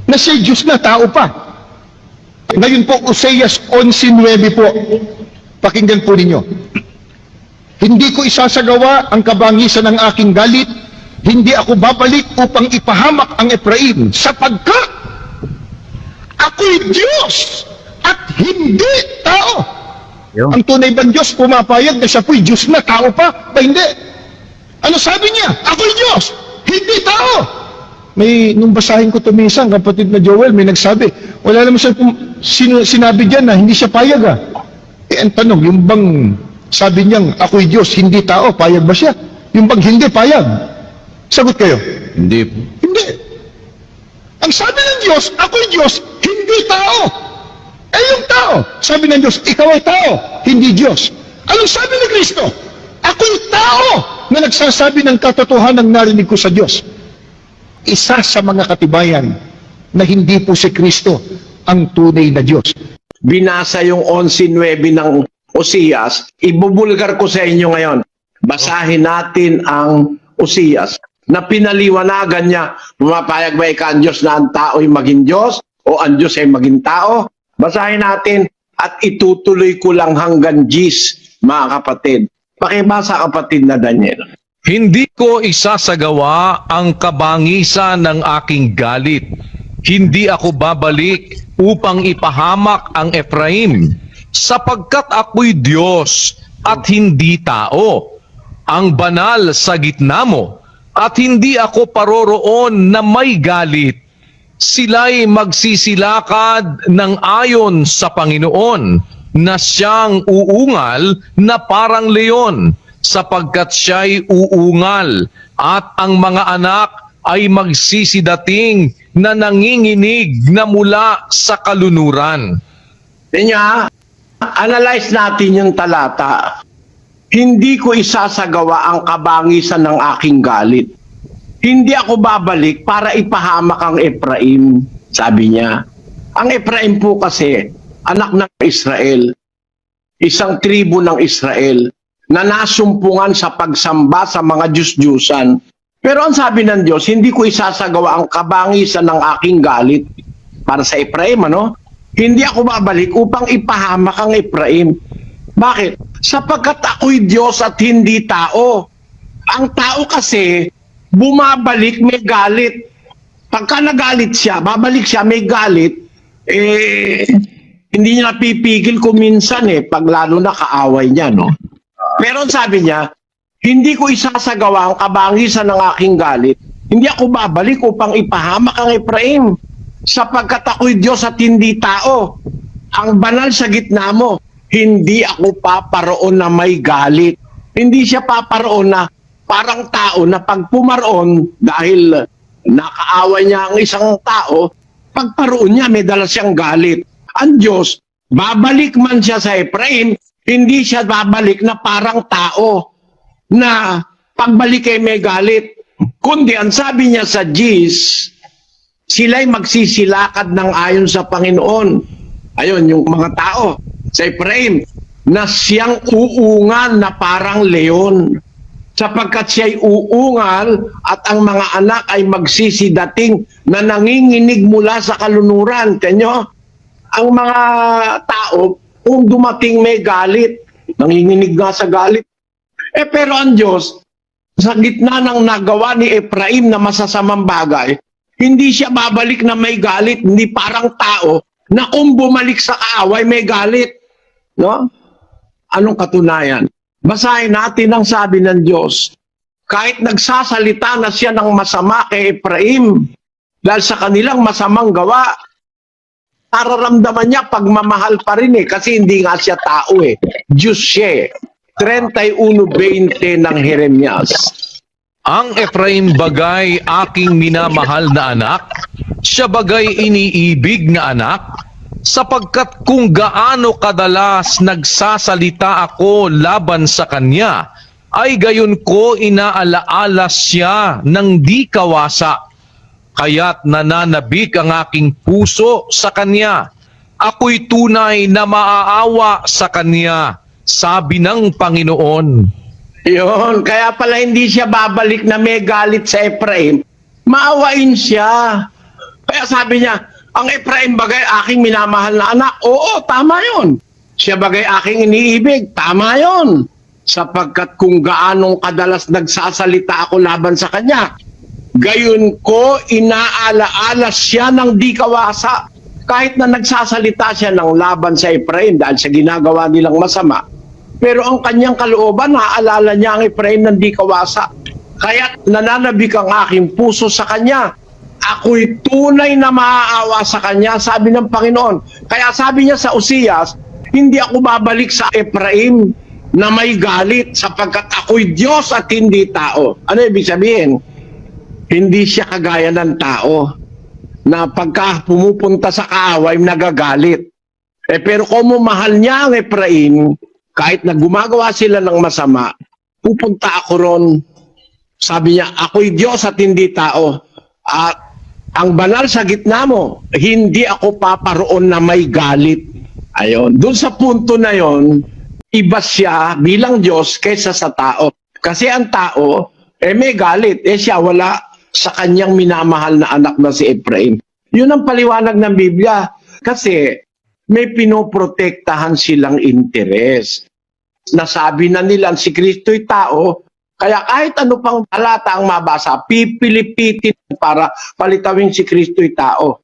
na siya Diyos na, tao pa. Ngayon po, Oseas 11:9 po. Pakinggan po ninyo. Hindi ko isasagawa ang kabangisan ng aking galit, hindi ako babalik upang ipahamak ang Efraim, sapagkat ako'y Diyos at hindi tao. Ang tunay bang Diyos pumapayag na siya po'y Diyos na, tao pa? Ba hindi? Ano sabi niya? Ako'y Diyos, hindi tao. Nung basahin ko ito minsan, kapatid na Joel, may nagsabi, wala naman siya sinabi dyan na hindi siya payag ang tanong, yung bang sabi niyang ako'y Diyos, hindi tao, payag ba siya? Yung bang hindi payag? Sagot kayo. Hindi po. Hindi. Ang sabi ng Diyos, ako'y Diyos, hindi tao. Yung tao, sabi ng Diyos, ikaw ay tao, hindi Diyos. Anong sabi ni Kristo? Ako'y tao na nagsasabi ng katotohanan narinig ko sa Diyos. Isa sa mga katibayan na hindi po si Kristo ang tunay na Diyos. Binasa yung 11:9 ng Oseas, ibubulgar ko sa inyo ngayon. Basahin natin ang Oseas na pinaliwanagan niya, pumapayag ba ika ang Diyos na ang tao ay maging Diyos o ang Diyos ay maging tao? Basahin natin at itutuloy ko lang hanggang Gis, mga kapatid. Pakibasa, kapatid na Daniel. Hindi ko isasagawa ang kabangisan ng aking galit. Hindi ako babalik upang ipahamak ang Efraim, sapagkat ako'y Diyos at hindi tao, ang banal sa gitna mo, at hindi ako paroroon na may galit. Sila'y magsisilakad ng ayon sa Panginoon, na siyang uungal na parang leon, sapagkat siya'y uungal, at ang mga anak ay magsisidating na nanginginig na mula sa kalunuran. Kanya, analyze natin yung talata. Hindi ko isasagawa ang kabangisan ng aking galit. Hindi ako babalik para ipahamak ang Efraim, sabi niya. Ang Efraim po kasi, anak ng Israel, isang tribo ng Israel, na nasumpungan sa pagsamba sa mga Diyos-Diyusan. Pero ang sabi ng Diyos, hindi ko isasagawa ang kabangisan ng aking galit para sa Efraim, ano? Hindi ako babalik upang ipahamak ang Efraim. Bakit? Sapagkat ako'y Diyos at hindi tao. Ang tao kasi, bumabalik, may galit. Pagka nagalit siya, babalik siya, may galit, hindi niya napipigil kung minsan pag lalo na kaaway niya, no? Pero sabi niya, hindi ko isasagawa ang kabangisan ng aking galit. Hindi ako babalik upang ipahamak ang Efraim, sapagkat ako'y Diyos at hindi tao. Ang banal sa gitna mo, hindi ako paparoon na may galit. Hindi siya paparoon na parang tao na pag pumaroon, dahil nakaaway niya ang isang tao, pagparoon niya may dala siyang galit. Ang Diyos, babalik man siya sa Efraim, hindi siya babalik na parang tao na pagbalik ay may galit. Kundi ang sabi niya sa Gis, sila'y magsisilakad ng ayon sa Panginoon. Ayun, yung mga tao sa Efraim, na siyang uungal na parang leon. Sapagkat siya'y uungal at ang mga anak ay magsisidating na nanginginig mula sa kalunuran. Kanyo, ang mga tao, kung dumating may galit, nanginginig nga sa galit. Pero ang Diyos, sa gitna ng nagawa ni Efraim na masasamang bagay, hindi siya babalik na may galit, hindi parang tao na kung bumalik sa kaaway may galit. No? Anong katunayan? Basahin natin ang sabi ng Diyos. Kahit nagsasalita na siya ng masama kay Efraim, dahil sa kanilang masamang gawa, nararamdaman niya pagmamahal pa rin kasi hindi nga siya tao Diyos siya 31:20 ng Jeremias. Ang Efraim bagay aking minamahal na anak, siya bagay iniibig na anak, sapagkat kung gaano kadalas nagsasalita ako laban sa kanya, ay gayon ko inaalaala siya ng di kawasa. Kaya't nananabik ang aking puso sa kanya. Ako'y tunay na maaawa sa kanya, sabi ng Panginoon. Yun, kaya pala hindi siya babalik na may galit sa Efraim. Maawain siya. Kaya sabi niya, ang Efraim bagay aking minamahal na anak. Oo, tama yun. Siya bagay aking iniibig. Tama yun. Sapagkat kung gaanong kadalas nagsasalita ako laban sa kanya, gayon ko inaalaala siya ng di kawasa. Kahit na nagsasalita siya ng laban sa Efraim dahil sa ginagawa nilang masama, pero ang kanyang kalooban, naaalala niya ang Efraim ng di kawasa. Kaya nananabik ang aking puso sa kanya. Ako'y tunay na maaawa sa kanya, sabi ng Panginoon. Kaya sabi niya sa Uzias, hindi ako babalik sa Efraim na may galit sapagkat ako'y Diyos at hindi tao. Ano ibig sabihin? Hindi siya kagaya ng tao na pagka pumupunta sa kaaway, nagagalit. Pero kung mahal niya ang Efraim, kahit na gumagawa sila ng masama, pupunta ako ron. Sabi niya, ako'y Diyos at hindi tao. At ang banal sa gitna mo, hindi ako paparoon na may galit. Ayon. Doon sa punto na yon, iba siya bilang Diyos kaysa sa tao. Kasi ang tao, may galit. Siya wala sa kanyang minamahal na anak na si Efraim. Yun ang paliwanag ng Biblia. Kasi may pinoprotektahan silang interes. Nasabi na nila si Kristo'y tao, kaya kahit ano pang talata ang mabasa, pipilipitin para palitawin si Kristo'y tao.